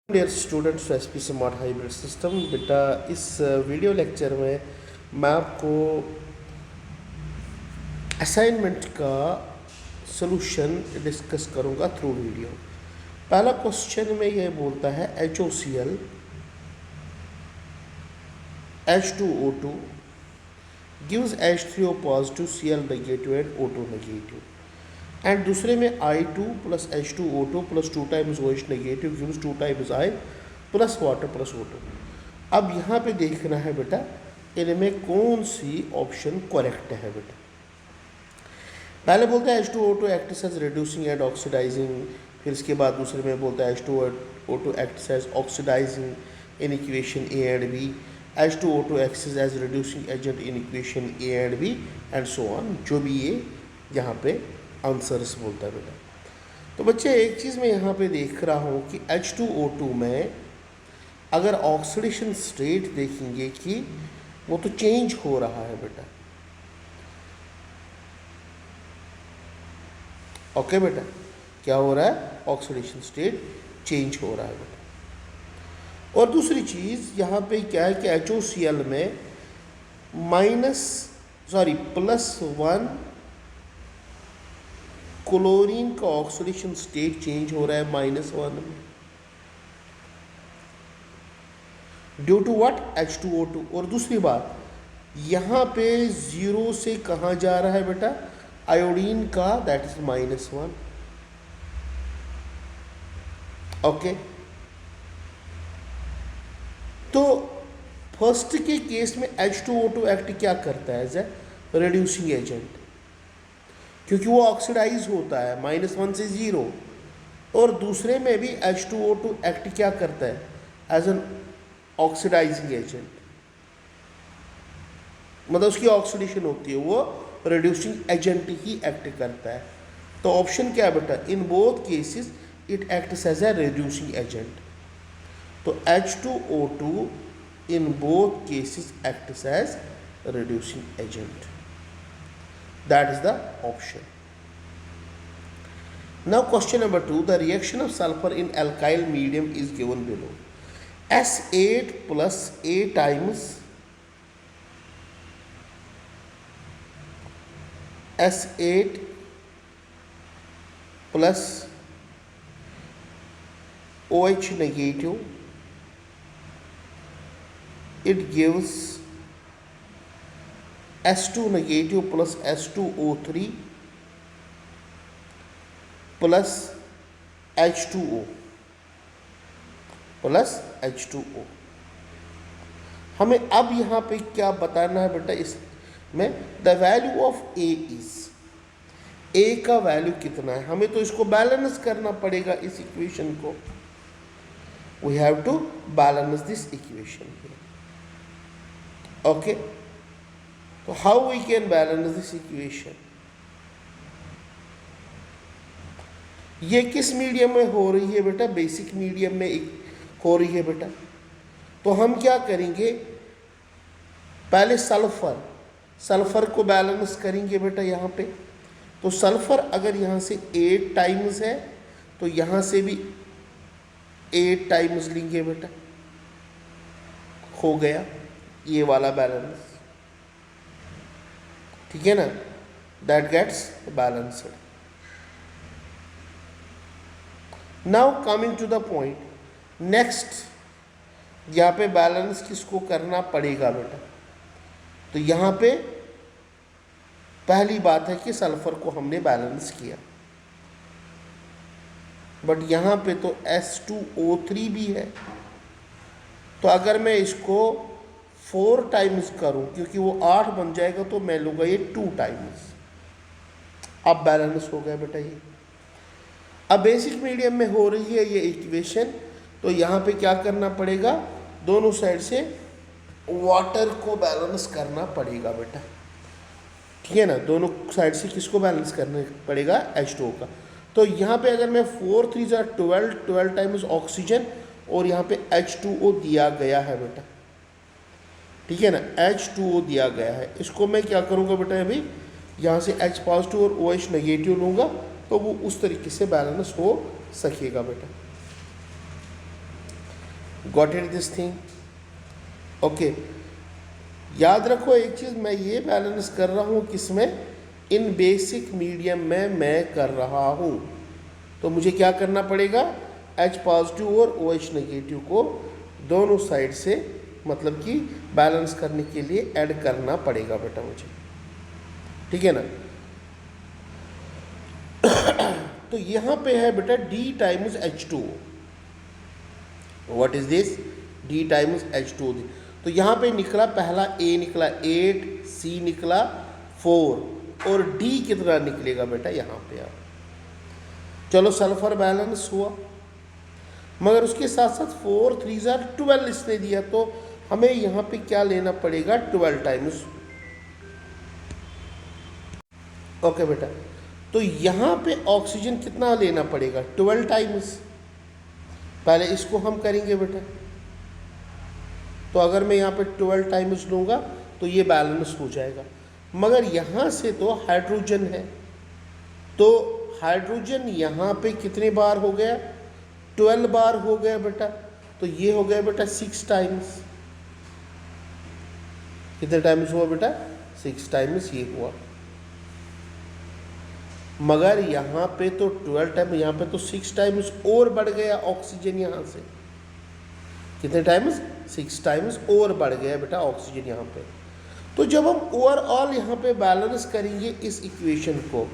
Dear students SP smart hybrid system बेटा इस video lecture में मैं आपको असाइनमेंट का सलूशन डिस्कस करूंगा थ्रू वीडियो। पहला क्वेश्चन में ये बोलता है HOCl H2O2 gives H3O positive Cl negative and O2 negative and दूसरे में I2 plus H2O2 plus 2 times OH negative gives 2 times I plus water plus O2। अब यहाँ पे देखना है बेटा इनमें कौन सी ऑप्शन करेक्ट है बेटा। पहले बोलता है H2O2 acts as reducing and oxidising, फिर इसके बाद दूसरे में बोलता है H2O2 acts as oxidising in equation A and B, H2O2 acts as reducing agent in equation A and B and so on, जो भी ये यहाँ पे आंसर्स बोलता है बेटा। तो बच्चे एक चीज़ मैं यहाँ पे देख रहा हूँ कि H2O2 में अगर ऑक्सीडेशन स्टेट देखेंगे कि वो तो चेंज हो रहा है बेटा। ओके बेटा, क्या हो रहा है? ऑक्सीडेशन स्टेट चेंज हो रहा है बेटा। और दूसरी चीज़ यहाँ पे क्या है कि HOCl में +1 क्लोरीन का ऑक्सीडेशन स्टेट चेंज हो रहा है -1 में, ड्यू टू व्हाट? H2O2। और दूसरी बात यहाँ पे 0 से कहाँ जा रहा है बेटा? आयोडीन का, दैट इज -1। ओके, तो फर्स्ट के केस में H2O2 एक्ट क्या करता है? एज ए रिड्यूसिंग एजेंट, क्योंकि वो ऑक्सीडाइज होता है -1 से 0। और दूसरे में भी H2O2 एक्ट क्या करता है? एज एन ऑक्सीडाइजिंग एजेंट, मतलब उसकी ऑक्सीडेशन होती है, वो रिड्यूसिंग एजेंट ही एक्ट करता है। तो ऑप्शन क्या है बेटा? In both cases it acts as a reducing agent. तो H2O2 in both cases acts as reducing agent. That is the option. Now question number 2, the reaction of sulfur in alkyl medium is given below. S8 plus A times S8 plus OH negative, it gives S2 negative plus S2O3 plus H2O plus H2O। हमें अब यहाँ पे क्या बताना है बेटा? इसमें the value of A is, A का वैल्यू कितना है? हमें तो इसको बैलेंस करना पड़ेगा, इस इक्वेशन को। We have to balance this equation. Okay, तो how we can balance this equation? ये किस मीडियम में हो रही है बेटा? बेसिक मीडियम में हो रही है बेटा। तो हम क्या करेंगे? पहले सल्फर को बैलेंस करेंगे बेटा यहाँ पे। तो सल्फर अगर यहाँ से 8 टाइम्स है तो यहाँ से भी 8 टाइम्स लेंगे बेटा। हो गया ये वाला बैलेंस, ठीक है ना? That gets balanced. Now coming to the point, next यहाँ पे बैलेंस किसको करना पड़ेगा बेटा? तो यहाँ पे पहली बात है कि सल्फर को हमने बैलेंस किया, बट यहाँ पे तो S2O3 भी है। तो अगर मैं इसको 4 टाइम्स करूं, क्योंकि वो 8 बन जाएगा, तो मैं लूँगा ये 2 टाइम्स। अब बैलेंस हो गया बेटा ये। अब बेसिक मीडियम में हो रही है ये इक्वेशन, तो यहाँ पे क्या करना पड़ेगा? दोनों साइड से वाटर को बैलेंस करना पड़ेगा बेटा, ठीक है ना? दोनों साइड से किसको बैलेंस करना पड़ेगा? H2O का। तो यहाँ पे अगर मैं 4 3 12 टाइम्स ऑक्सीजन, और यहाँ पे H2O दिया गया है बेटा, ठीक है ना? H2O दिया गया है। इसको मैं क्या करूँगा बेटा? अभी यहाँ से H पॉजिटिव और OH नेगेटिव लूँगा, तो वो उस तरीके से बैलेंस हो सकेगा बेटा। Got it this thing? Okay, याद रखो एक चीज़, मैं ये बैलेंस कर रहा हूँ किसमें? इन बेसिक मीडियम में मैं कर रहा हूँ। तो मुझे क्या करना पड़ेगा? H पॉजिटिव और OH नेगेटिव को दोनों साइड से मतलब कि बैलेंस करने के लिए ऐड करना पड़ेगा बेटा मुझे, ठीक है ना? तो यहाँ पे है बेटा D times H2O। What is this? D times H2O। तो यहाँ पे निकला, पहला A निकला 8, C निकला 4 और D कितना निकलेगा बेटा यहाँ पे? आप चलो सल्फर बैलेंस हुआ, मगर उसके साथ साथ 4 3 12 इसने दिया, तो हमें यहाँ पे क्या लेना पड़ेगा? 12 टाइम्स। ओके बेटा, तो यहाँ पे ऑक्सीजन कितना लेना पड़ेगा? 12 टाइम्स। पहले इसको हम करेंगे बेटा, तो अगर मैं यहाँ पे 12 टाइम्स लूँगा तो ये बैलेंस हो जाएगा। मगर यहाँ से तो हाइड्रोजन है, तो हाइड्रोजन यहाँ पे कितने बार हो गया? 12 बार हो गया बेटा। तो ये हो गया बेटा 6 टाइम्स। कितने टाइम्स हुआ बेटा? 6 टाइम्स ये हुआ। मगर यहाँ पे तो 12 टाइम, यहाँ पे तो 6 टाइम्स और बढ़ गया ऑक्सीजन यहाँ से। कितने टाइम्स? 6 टाइम्स और बढ़ गया बेटा ऑक्सीजन यहाँ पे। तो जब हम ओवरऑल यहाँ पे बैलेंस करेंगे इस इक्वेशन को,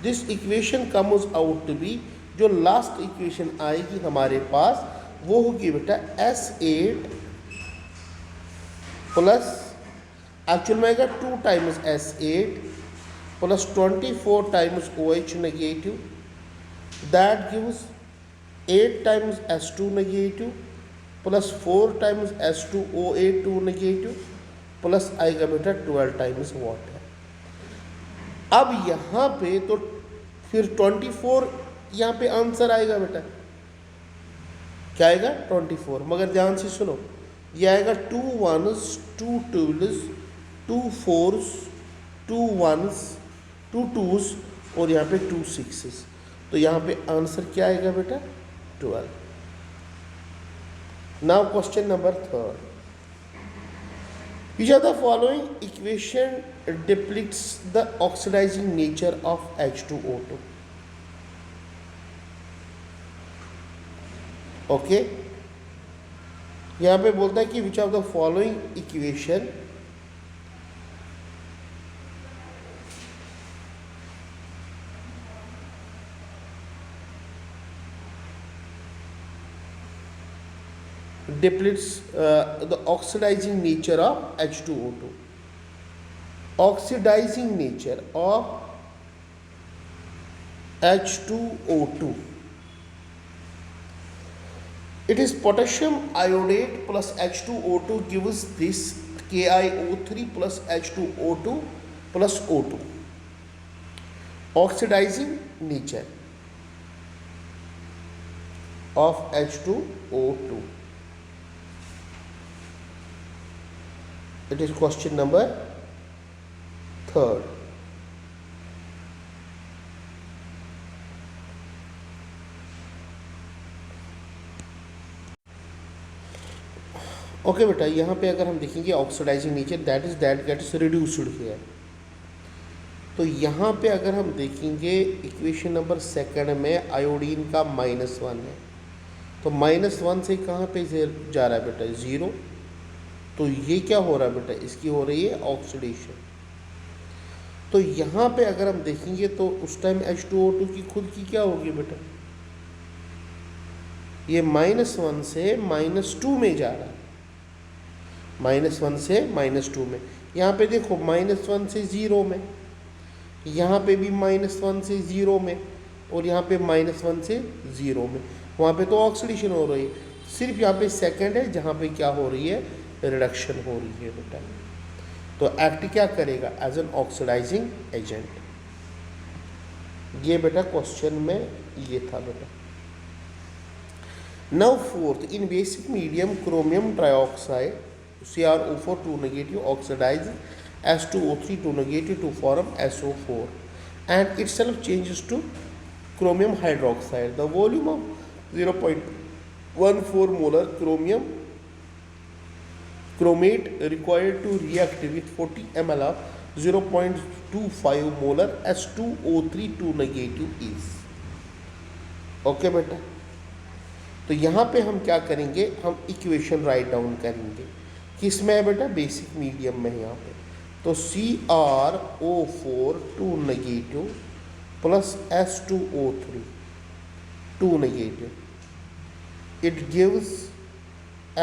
this equation comes out to be, जो लास्ट इक्वेशन आएगी हमारे पास वो होगी बेटा S8 प्लस, एक्चुअल में आएगा 2 times S8 plus 24 times OH negative, that gives 8 times S2 negative plus 4 times H2O2 negative plus आएगा बेटा 12 टाइम्स वाटर। अब यहाँ पे तो फिर 24 यहाँ पे आंसर आएगा बेटा, क्या आएगा? 24। मगर ध्यान से सुनो, ये आएगा 2 1s 2 2s 2 4s 2 1s 2 2s और यहाँ पे 2 6s। तो यहाँ पे आंसर क्या आएगा बेटा? 12। Now question number 3. Which of the following equation depicts the oxidizing nature of H2O2? Okay, यहाँ पे बोलता है कि which of the following equation depicts the oxidizing nature of H2O2. Oxidizing nature of H2O2. It is potassium iodate plus H2O2 gives this KiO3 plus H2O2 plus O2. Oxidizing nature of H2O2. It is question number 3rd. Okay बेटा, यहाँ पे अगर हम देखेंगे oxidising nature, that is that gets reduced here. तो यहाँ पे अगर हम देखेंगे इक्वेशन नंबर 2 में आयोडीन का -1 है, तो -1 से कहाँ पे जा रहा है बेटा? 0। तो ये क्या हो रहा है बेटा? इसकी हो रही है ऑक्सीडेशन। तो यहाँ पे अगर हम देखेंगे तो उस टाइम H2O2 की खुद की क्या होगी बेटा? ये -1 से -2 में जा रहा है, -1 से -2 में। यहाँ पे देखो -1 से 0 में, यहाँ पे भी -1 से 0 में, और यहाँ पे -1 से 0 में। वहाँ पे तो ऑक्सीडेशन हो रही है, सिर्फ यहाँ पे सेकंड है जहाँ पे क्या हो रही है? रिडक्शन हो रही है बेटा। तो एक्ट क्या करेगा? As an oxidizing agent. ये बेटा क्वेश्चन में ये था बेटा। Now 4th, in basic medium chromium trioxide CrO4 2 negative oxidizes H2O3 2 negative to form SO4 and itself changes to chromium hydroxide. The volume of 0.2 1,4 molar chromate required to react with 40 ml of 0.25 molar S2O3 2 negative is। Okay बेटा, तो यहाँ पे हम क्या करेंगे, हम equation write down करेंगे। किस में है बेटा, बेसिक मीडियम में है यहाँ पे। तो CrO4 2 negative plus S2O3 2 negative, it gives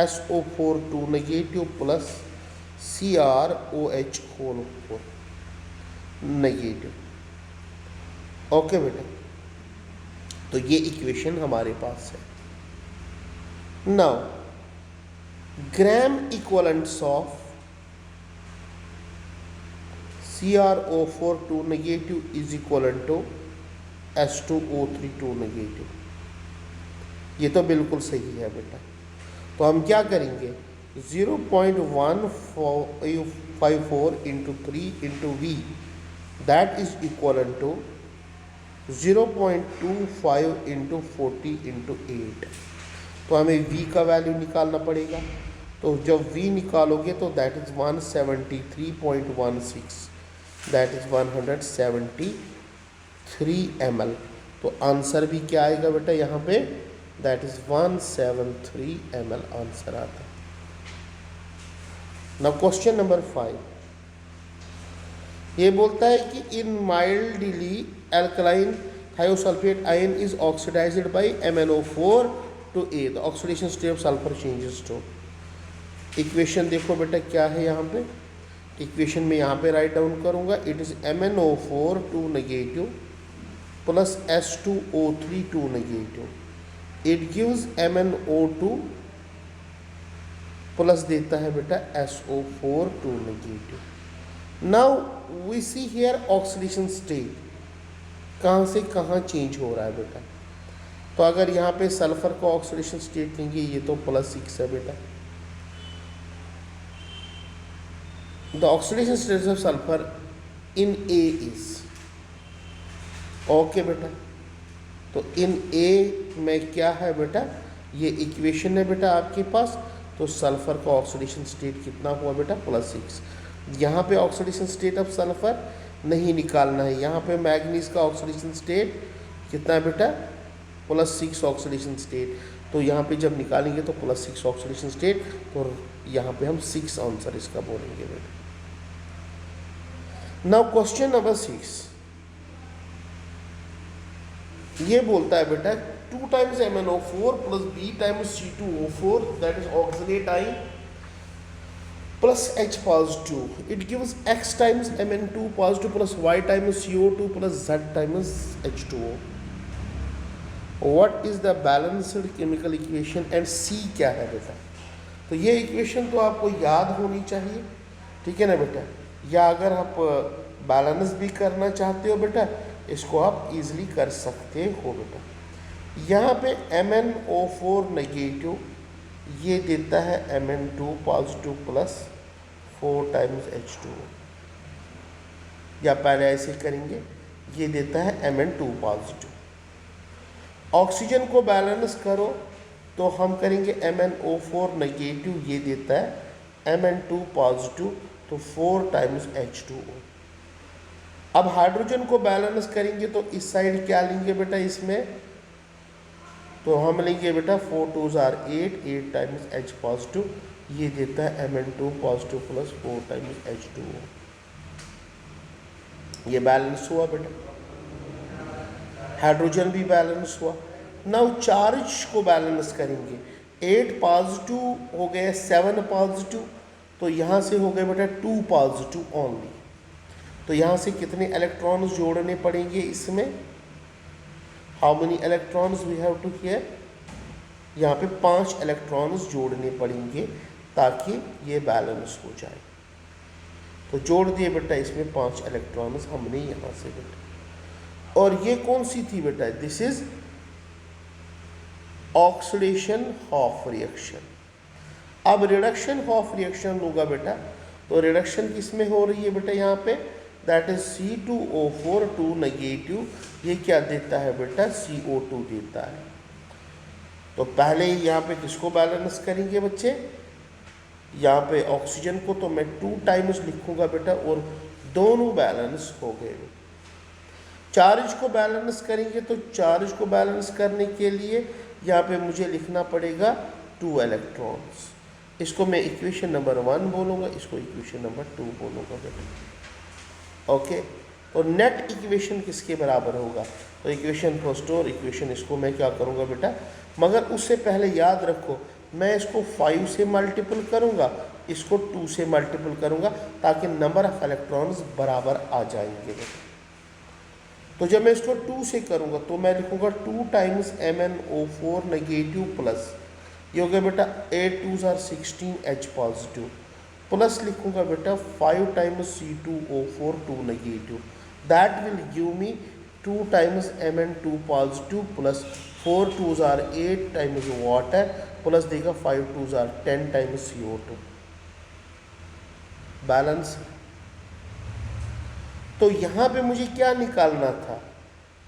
SO4 2 negative plus CrOH whole 4 negative. Okay बेटा, तो ये इक्वेशन हमारे पास है। Now gram equivalents of CrO4 2 negative is equivalent to S2O3 2 negative. ये तो बिल्कुल सही है बेटा। तो हम क्या करेंगे, 0.154 into 3 into V, that is equivalent to 0.25 into 40 into 8। तो हमें V का वैल्यू निकालना पड़ेगा। तो जब V निकालोगे तो that is 173.16, that is 173 ml। तो आंसर भी क्या आएगा बेटा यहाँ पे, दैट इज़ 173 ml आंसर आता है। नाउ क्वेश्चन नंबर 5, ये बोलता है कि in mildly alkaline thiosulphate ion is oxidized by MnO4 to A, the oxidation state of sulphur changes to. Equation देखो बेटा क्या है यहाँ पे, इक्वेशन में यहाँ पे राइट डाउन करूँगा, it is MnO4 2 negative plus S2O3 2 negative, it gives MnO2 plus देता है बेटा SO4 2 negative. Now we see here oxidation state कहाँ से कहाँ चेंज हो रहा है बेटा। तो अगर यहाँ पे सल्फर का ऑक्सीडेशन स्टेट लेंगे, ये तो +6 है बेटा। The oxidation state of sulphur in A is, okay बेटा। तो इन A में क्या है बेटा, ये इक्वेशन है बेटा आपके पास। तो सल्फर का ऑक्सीडेशन स्टेट कितना हुआ बेटा, +6। यहाँ पे ऑक्सीडेशन स्टेट ऑफ सल्फर नहीं निकालना है, यहाँ पे मैग्नीज का ऑक्सीडेशन स्टेट कितना है बेटा, +6 ऑक्सीडेशन स्टेट। तो यहाँ पे जब निकालेंगे तो +6 ऑक्सीडेशन स्टेट, तो यहाँ पे हम 6 आंसर इसका बोलेंगे बेटा। नाउ क्वेश्चन नंबर 6, ये बोलता है बेटा 2 times MnO4 plus B times C2O4, that is oxalate ion plus H positive, it gives X times Mn2 positive plus Y times CO2 plus Z times H2O. What is the balanced chemical equation and C क्या है बेटा। तो ये equation तो आपको याद होनी चाहिए, ठीक है ना बेटा। या अगर आप बैलेंस भी करना चाहते हो बेटा, इसको आप इजीली कर सकते हो बेटा। यहाँ पे MnO4 नेगेटिव, ये देता है Mn2 positive plus 4 times H2O। या पहले ऐसे करेंगे, ये देता है Mn2 पॉजिटिव। ऑक्सीजन को बैलेंस करो तो हम करेंगे MnO4 नेगेटिव, ये देता है Mn2 पॉजिटिव, तो 4 times H2O। अब हाइड्रोजन को बैलेंस करेंगे तो इस साइड क्या लेंगे बेटा, इसमें तो हम लेंगे बेटा 4 2s are 8, 8 times H positive, ये देता है Mn2 positive plus 4 times H2O। ये बैलेंस हुआ बेटा, हाइड्रोजन भी बैलेंस हुआ। नाउ चार्ज को बैलेंस करेंगे, 8 पॉजिटिव हो गए, 7 पॉजिटिव, तो यहाँ से हो गए बेटा 2 पॉजिटिव ओनली। तो यहाँ से कितने इलेक्ट्रॉन्स जोड़ने पड़ेंगे इसमें, how many electrons we have to here, यहाँ पे 5 इलेक्ट्रॉन्स जोड़ने पड़ेंगे ताकि ये बैलेंस हो जाए। तो जोड़ दिए बेटा इसमें 5 इलेक्ट्रॉन्स हमने यहाँ से बेटा। और ये कौन सी थी बेटा, this is oxidation of reaction. अब रिडक्शन ऑफ रिएक्शन होगा बेटा, तो रिडक्शन किस में हो रही है बेटा, यहाँ पे दैट इज C2O4 2 नेगेटिव, ये क्या देता है बेटा, CO2 देता है। तो पहले ही यहाँ पे किसको बैलेंस करेंगे बच्चे, यहाँ पे ऑक्सीजन को तो मैं 2 टाइम्स लिखूंगा बेटा, और दोनों बैलेंस हो गए। चार्ज को बैलेंस करेंगे तो चार्ज को बैलेंस करने के लिए यहाँ पे मुझे लिखना पड़ेगा 2 इलेक्ट्रॉन्स। इसको मैं इक्वेशन नंबर 1 बोलूँगा, इसको इक्वेशन नंबर 2 बोलूँगा बेटा। ओके, और नेट इक्वेशन किसके बराबर होगा, तो इक्वेशन फर्स्ट और इक्वेशन इसको मैं क्या करूँगा बेटा, मगर उससे पहले याद रखो मैं इसको 5 से मल्टीपल करूँगा, इसको 2 से मल्टीपल करूँगा, ताकि नंबर ऑफ इलेक्ट्रॉन्स बराबर आ जाएंगे बेटा। तो जब मैं इसको 2 से करूँगा तो मैं लिखूँगा 2 टाइम्स MnO4 नेगेटिव प्लस, ये हो गया बेटा 8 2s are 16H positive, plus लिखूँगा बेटा 5 times C2O4 2 negative, that will give me 2 times Mn2 positive plus 4 2s are 8 times water plus देगा 5 2s are 10 times CO2 balance. तो यहाँ पे मुझे क्या निकालना था,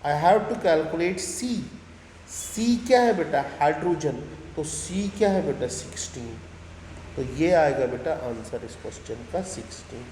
I have to calculate C। C क्या है बेटा, हाइड्रोजन, तो C क्या है बेटा 16, तो ये आएगा बेटा आंसर इस क्वेश्चन का 16।